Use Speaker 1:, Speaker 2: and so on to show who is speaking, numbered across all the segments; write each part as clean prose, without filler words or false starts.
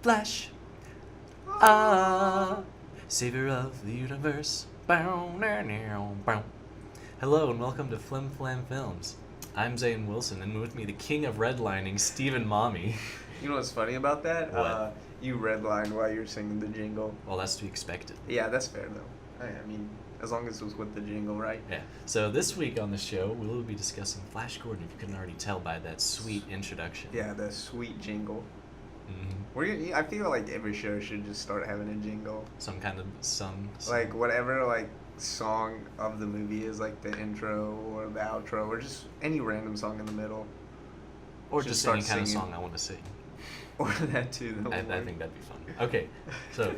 Speaker 1: Flash, savior of the universe. Bow, now, now, bow. Hello and welcome to Flim Flam Films. I'm Zane Wilson, and with me, the king of redlining, Stephen Mommy.
Speaker 2: You know what's funny about that?
Speaker 1: What?
Speaker 2: You redlined while you were singing the jingle.
Speaker 1: Well, that's to be expected.
Speaker 2: Yeah, that's fair though. I mean, as long as it was with the jingle, right?
Speaker 1: Yeah. So this week on the show, we will be discussing Flash Gordon. If you couldn't already tell by that sweet introduction.
Speaker 2: Yeah, the sweet jingle.
Speaker 1: Mm-hmm.
Speaker 2: I feel like every show should just start having a jingle.
Speaker 1: Some kind of
Speaker 2: Like whatever song of the movie is, like the intro or the outro or just any random song in the middle.
Speaker 1: or
Speaker 2: Should
Speaker 1: just
Speaker 2: start
Speaker 1: any kind of
Speaker 2: singing.
Speaker 1: song I want to sing.
Speaker 2: Or that too.
Speaker 1: I think that'd be fun. Okay, so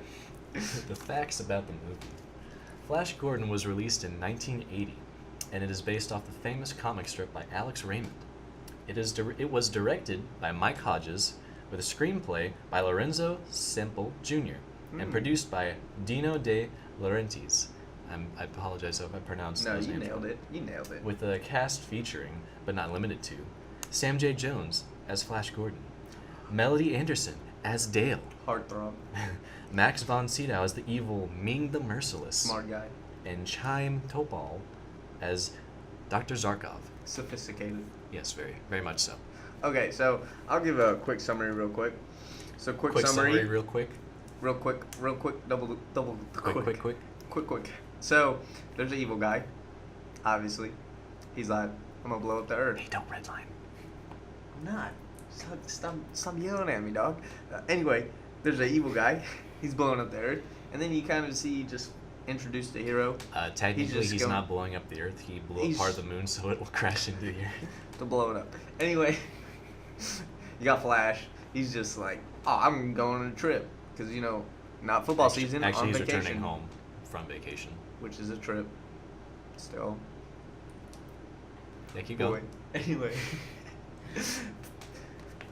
Speaker 1: the facts about the movie. Flash Gordon was released in 1980, and it is based off the famous comic strip by Alex Raymond. It was directed by Mike Hodges, with a screenplay by Lorenzo Semple Jr., and produced by Dino De Laurentiis. I apologize if I pronounced
Speaker 2: No,
Speaker 1: those
Speaker 2: you
Speaker 1: names
Speaker 2: nailed
Speaker 1: wrong.
Speaker 2: it. You nailed it.
Speaker 1: With a cast featuring, but not limited to, Sam J. Jones as Flash Gordon, Melody Anderson as Dale,
Speaker 2: Heartthrob.
Speaker 1: Max von Sydow as the evil Ming the Merciless,
Speaker 2: Smart guy.
Speaker 1: and Chaim Topol as Dr. Zarkov.
Speaker 2: Sophisticated.
Speaker 1: Yes, very, very much so.
Speaker 2: Okay, so I'll give a quick summary real quick. So quick summary,
Speaker 1: real quick.
Speaker 2: real quick, double quick. So there's an evil guy, obviously. He's like, I'm gonna blow up the earth.
Speaker 1: Hey, don't redline.
Speaker 2: I'm not. Stop yelling at me, dog. Anyway, there's an evil guy. He's blowing up the earth, and then you kind of see just introduce the hero
Speaker 1: Technically,
Speaker 2: just
Speaker 1: he's
Speaker 2: going-
Speaker 1: not blowing up the Earth. He blew up
Speaker 2: He's-
Speaker 1: part of the moon, so it will crash into the Earth.
Speaker 2: to blow it up. Anyway, you got Flash. He's just like, oh, I'm going on a trip because not football season.
Speaker 1: Actually,
Speaker 2: on
Speaker 1: he's
Speaker 2: vacation,
Speaker 1: returning home from vacation.
Speaker 2: which is a trip. Still.
Speaker 1: Yeah, keep going.
Speaker 2: Anyway.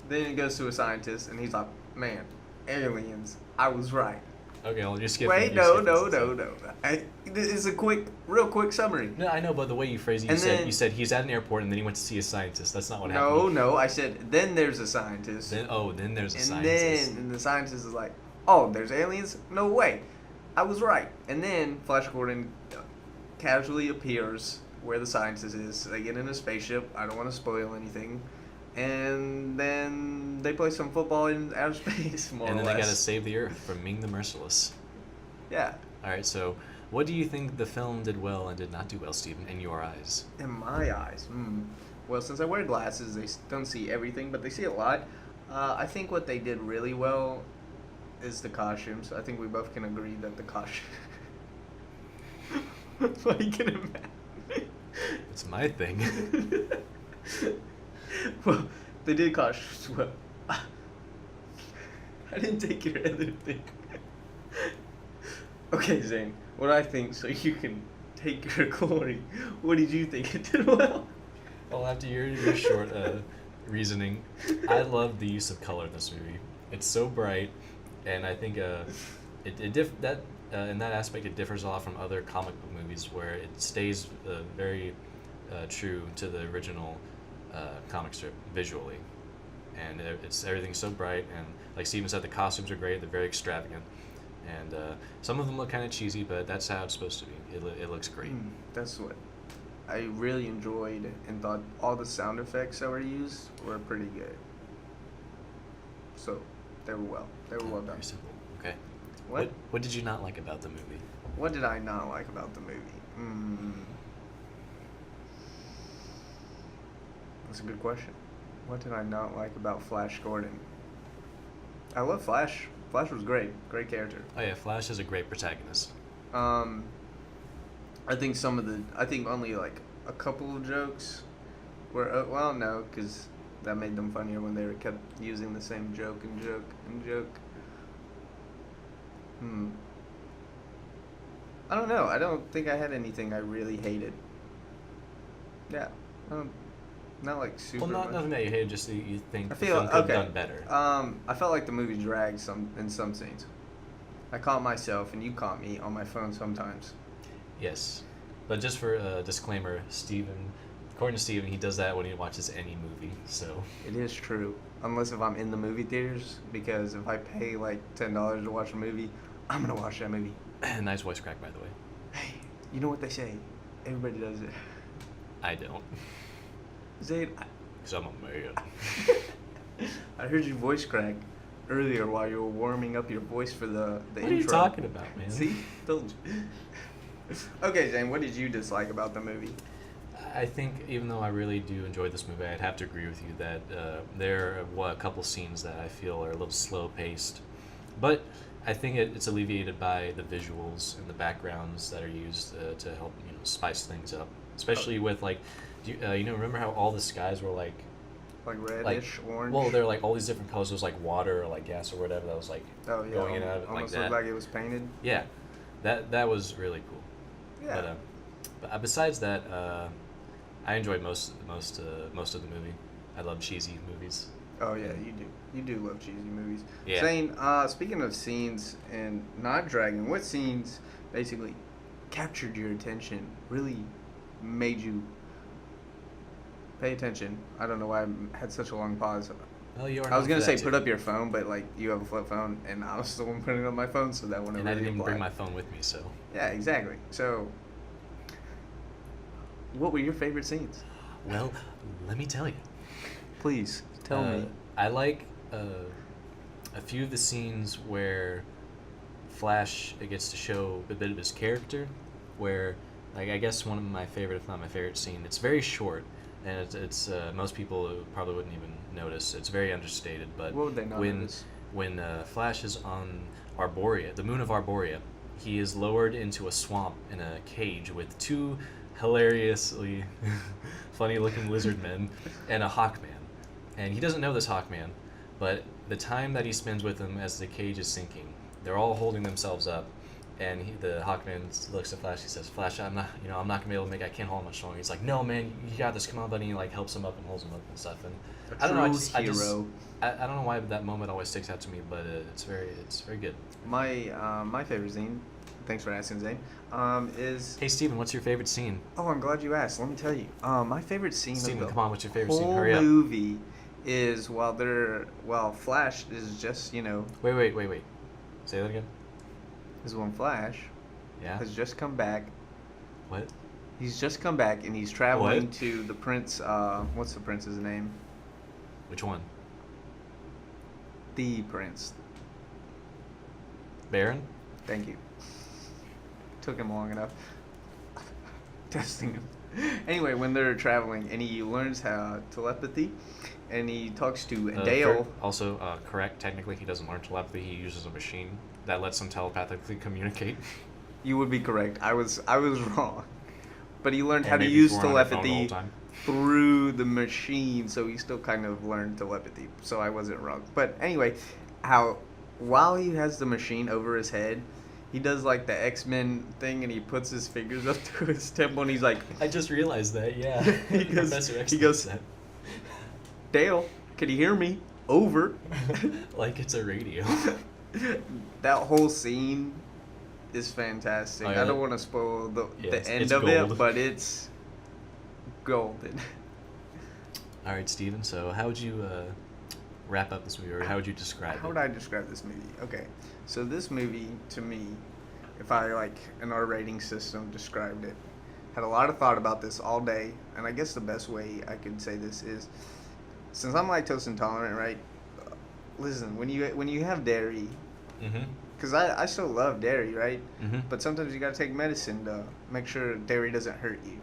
Speaker 2: Then it goes to a scientist, and he's like, man, aliens, I was right.
Speaker 1: Okay, well, you're skipping.
Speaker 2: Wait,
Speaker 1: you're
Speaker 2: no.
Speaker 1: skipping
Speaker 2: It's a real quick summary.
Speaker 1: No, I know, but the way you phrased it, you said he's at an airport and then he went to see a scientist. That's not what happened.
Speaker 2: No, I said, then there's a scientist.
Speaker 1: Then there's a
Speaker 2: and
Speaker 1: scientist.
Speaker 2: then the scientist is like, oh, there's aliens? No way. I was right. And then Flash Gordon casually appears where the scientist is. They get in a spaceship. I don't want to spoil anything. And then they play some football in outer space, more
Speaker 1: And
Speaker 2: or
Speaker 1: then they
Speaker 2: less.
Speaker 1: gotta save the Earth from Ming the Merciless.
Speaker 2: Yeah.
Speaker 1: All right, so what do you think the film did well and did not do well, Stephen, in your eyes?
Speaker 2: In my eyes, well, since I wear glasses, they don't see everything, but they see a lot. I think what they did really well is the costumes. I think we both can agree that the costume. What are you gonna imagine?
Speaker 1: It's my thing.
Speaker 2: Well, they did costumes well. I didn't take your other thing. Okay, Zane, what I think, so you can take your glory. What did you think it did well?
Speaker 1: Well, after your short reasoning, I love the use of color in this movie. It's so bright, and I think in that aspect it differs a lot from other comic book movies where it stays very true to the original comic strip visually, and everything's so bright, and like Steven said, the costumes are great. They're very extravagant, and some of them look kind of cheesy, but that's how it's supposed to be. It looks great.
Speaker 2: That's what I really enjoyed and thought all the sound effects that were used were pretty good. So they were well done.
Speaker 1: Very simple. Okay.
Speaker 2: What?
Speaker 1: What did you not like about the movie?
Speaker 2: What did I not like about the movie? That's a good question. What did I not like about Flash Gordon? I love Flash. Flash was great. Great character.
Speaker 1: Oh yeah, Flash is a great protagonist.
Speaker 2: I think only like a couple of jokes were, well, no, because that made them funnier when they kept using the same joke and joke and joke. I don't know. I don't think I had anything I really hated. Yeah. Not like super
Speaker 1: Well,
Speaker 2: much.
Speaker 1: nothing that you hated, just that you think
Speaker 2: I
Speaker 1: the
Speaker 2: feel
Speaker 1: film could have
Speaker 2: okay.
Speaker 1: done better.
Speaker 2: I felt like the movie dragged in some scenes. I caught myself, and you caught me on my phone sometimes.
Speaker 1: Yes, but just for a disclaimer, Stephen According to Steven, he does that when he watches any movie. So
Speaker 2: It is true. Unless if I'm in the movie theaters, because if I pay like $10 to watch a movie, I'm gonna watch that movie.
Speaker 1: nice voice crack, by the way.
Speaker 2: Hey, you know what they say? Everybody does it.
Speaker 1: I don't,
Speaker 2: Zayd,
Speaker 1: because I'm a man.
Speaker 2: I heard your voice crack earlier while you were warming up your voice for the
Speaker 1: What
Speaker 2: intro.
Speaker 1: are you talking about, man?
Speaker 2: See? Told you. Okay, Zane, what did you dislike about the movie?
Speaker 1: I think even though I really do enjoy this movie, I'd have to agree with you that there are a couple scenes that I feel are a little slow paced, but I think it's alleviated by the visuals and the backgrounds that are used to help spice things up, especially with like, remember how all the skies were like
Speaker 2: Like reddish, orange?
Speaker 1: well, they're like all these different colors. It was like water or like gas or whatever that was like
Speaker 2: oh, yeah,
Speaker 1: going in and out of it like
Speaker 2: almost
Speaker 1: that.
Speaker 2: looked like it was painted.
Speaker 1: Yeah, that was really cool.
Speaker 2: Yeah.
Speaker 1: But besides that, I enjoyed most of the movie. I love cheesy movies.
Speaker 2: Oh yeah, you do. You do love cheesy movies.
Speaker 1: Yeah.
Speaker 2: Zane, speaking of scenes and not dragging, what scenes basically captured your attention? Really made you pay attention? I don't know why I had such a long pause.
Speaker 1: Well, you are.
Speaker 2: I was
Speaker 1: known
Speaker 2: gonna
Speaker 1: for
Speaker 2: say
Speaker 1: that,
Speaker 2: put
Speaker 1: too.
Speaker 2: up your phone, but like you have a flip phone, and I was the one putting up my phone, so that wouldn't
Speaker 1: And I
Speaker 2: really
Speaker 1: didn't even
Speaker 2: apply.
Speaker 1: bring my phone with me, so.
Speaker 2: Yeah, exactly. So, what were your favorite scenes?
Speaker 1: Well, let me tell you.
Speaker 2: Please tell me.
Speaker 1: I like a few of the scenes where Flash gets to show a bit of his character, where, like, I guess one of my favorite, if not my favorite scene, it's very short, and it's most people probably wouldn't even notice. It's very understated, but
Speaker 2: What would they not notice?
Speaker 1: when Flash is on Arborea, the moon of Arborea, he is lowered into a swamp in a cage with two hilariously funny-looking lizard men and a Hawkman. And he doesn't know this Hawkman, but the time that he spends with them as the cage is sinking, they're all holding themselves up, and the Hawkman looks at Flash. He says, "Flash, I'm not gonna be able to make. I can't hold much longer." He's like, "No, man, you got this. Come on, buddy." And he like helps him up and holds him up and stuff. And I don't know. I don't know why that moment always sticks out to me, but it's very good.
Speaker 2: My favorite scene, thanks for asking, Zane, is...
Speaker 1: Hey, Steven, what's your favorite scene?
Speaker 2: Oh, I'm glad you asked. Let me tell you. My favorite scene
Speaker 1: Steven,
Speaker 2: of the
Speaker 1: come on, what's your favorite scene?
Speaker 2: whole
Speaker 1: Hurry up.
Speaker 2: movie is while Flash is just,
Speaker 1: Wait. Say that again.
Speaker 2: is when Flash
Speaker 1: Yeah.
Speaker 2: has just come back.
Speaker 1: What?
Speaker 2: He's just come back and he's traveling
Speaker 1: What?
Speaker 2: to the prince, what's the prince's name?
Speaker 1: Which one?
Speaker 2: The prince.
Speaker 1: Baron?
Speaker 2: Thank you. Took him long enough. Testing him. Anyway, when they're traveling and he learns how telepathy and he talks to Dale.
Speaker 1: Also, correct. Technically, he doesn't learn telepathy. He uses a machine that lets him telepathically communicate.
Speaker 2: You would be correct. I was wrong. But he learned
Speaker 1: And
Speaker 2: how to
Speaker 1: maybe
Speaker 2: use
Speaker 1: if we're on our phone the whole
Speaker 2: telepathy
Speaker 1: time.
Speaker 2: through the machine, so he still kind of learned telepathy. So I wasn't wrong. But anyway, while he has the machine over his head, he does like the X-Men thing and he puts his fingers up to his temple and he's like,
Speaker 1: I just realized that. Yeah.
Speaker 2: He goes-
Speaker 1: Professor X
Speaker 2: he
Speaker 1: does
Speaker 2: goes-
Speaker 1: that.
Speaker 2: Dale, can you hear me? Over.
Speaker 1: Like it's a radio.
Speaker 2: That whole scene is fantastic.
Speaker 1: Oh, yeah?
Speaker 2: I don't want to spoil the
Speaker 1: it's
Speaker 2: end of
Speaker 1: gold.
Speaker 2: it, but it's golden.
Speaker 1: All right, Steven. So, how would you wrap up this movie, or how would you describe
Speaker 2: How
Speaker 1: it?
Speaker 2: would I describe this movie? Okay, so this movie, to me, if I an R rating system described it, had a lot of thought about this all day, and I guess the best way I could say this is, since I'm lactose intolerant, right? Listen, when you have dairy,
Speaker 1: Mm-hmm.
Speaker 2: because I still love dairy, right?
Speaker 1: Mm-hmm.
Speaker 2: But sometimes you gotta take medicine to make sure dairy doesn't hurt you.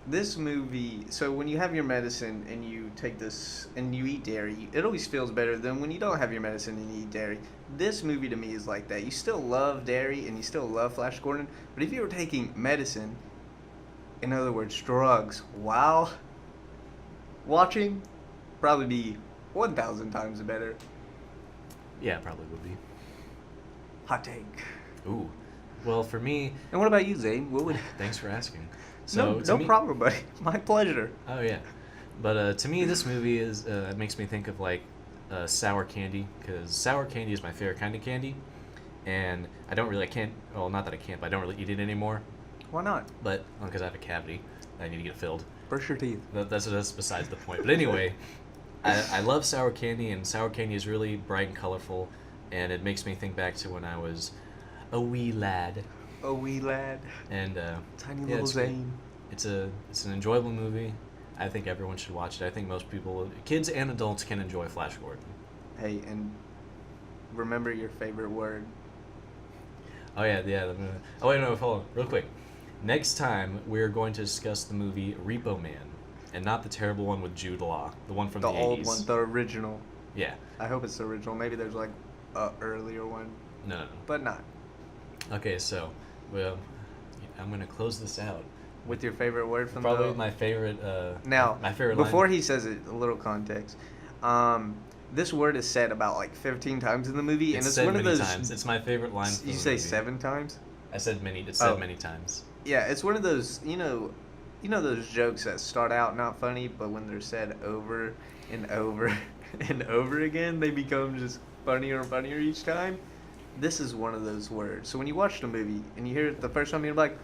Speaker 2: This movie, so when you have your medicine and you take this and you eat dairy, it always feels better than when you don't have your medicine and you eat dairy. This movie to me is like that. You still love dairy and you still love Flash Gordon, but if you were taking medicine, in other words, drugs, while watching, probably be 1,000 times better.
Speaker 1: Yeah, probably would be.
Speaker 2: Hot take.
Speaker 1: Ooh. Well, for me,
Speaker 2: And what about you, Zane? What would?
Speaker 1: thanks for asking. So, to
Speaker 2: no
Speaker 1: me,
Speaker 2: problem, buddy. My pleasure.
Speaker 1: Oh yeah, but to me, this movie is it makes me think of like sour candy, because sour candy is my favorite kind of candy, and I can't. Well, not that I can't, but I don't really eat it anymore.
Speaker 2: Why not?
Speaker 1: But because I have a cavity, I need to get it filled.
Speaker 2: Brush your teeth.
Speaker 1: That's besides the point. But anyway, I love sour candy, and sour candy is really bright and colorful, and it makes me think back to when I was a wee lad.
Speaker 2: A wee lad.
Speaker 1: And
Speaker 2: Tiny
Speaker 1: yeah,
Speaker 2: little
Speaker 1: it's
Speaker 2: Zane.
Speaker 1: it's an enjoyable movie. I think everyone should watch it. I think most people, kids and adults, can enjoy Flash Gordon.
Speaker 2: Hey, and remember your favorite word.
Speaker 1: Oh yeah. Oh wait, no, hold on, real quick. Next time we're going to discuss the movie Repo Man, and not the terrible one with Jude Law, the one from
Speaker 2: The
Speaker 1: the
Speaker 2: old
Speaker 1: 80s.
Speaker 2: one, the original.
Speaker 1: Yeah.
Speaker 2: I hope it's the original. Maybe there's like a earlier one,
Speaker 1: No.
Speaker 2: but not.
Speaker 1: Okay, so, well, I'm gonna close this out.
Speaker 2: With your favorite word from
Speaker 1: Probably
Speaker 2: the...
Speaker 1: my favorite.
Speaker 2: Now,
Speaker 1: my favorite
Speaker 2: before
Speaker 1: line.
Speaker 2: he says it, a little context. This word is said about like 15 times in the movie, and it's
Speaker 1: said
Speaker 2: one of
Speaker 1: many
Speaker 2: those.
Speaker 1: times. It's my favorite line. From
Speaker 2: You
Speaker 1: the
Speaker 2: say
Speaker 1: movie.
Speaker 2: 7 times?
Speaker 1: I said many. It's said
Speaker 2: Oh.
Speaker 1: many times.
Speaker 2: Yeah, it's one of those. You know those jokes that start out not funny, but when they're said over and over and over again, they become just funnier and funnier each time. This is one of those words. So when you watch the movie and you hear it the first time, you're like,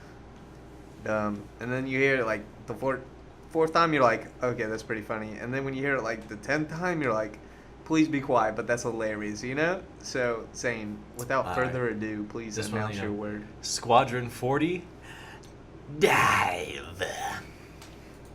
Speaker 2: dumb, and then you hear it like the fourth time, you're like, okay, that's pretty funny, and then when you hear it like the 10th time, you're like, please be quiet, but that's hilarious, you know? So, Zane, without
Speaker 1: All
Speaker 2: further
Speaker 1: right.
Speaker 2: ado, please
Speaker 1: This one,
Speaker 2: announce
Speaker 1: you
Speaker 2: your
Speaker 1: know.
Speaker 2: word.
Speaker 1: Squadron 40. Dive.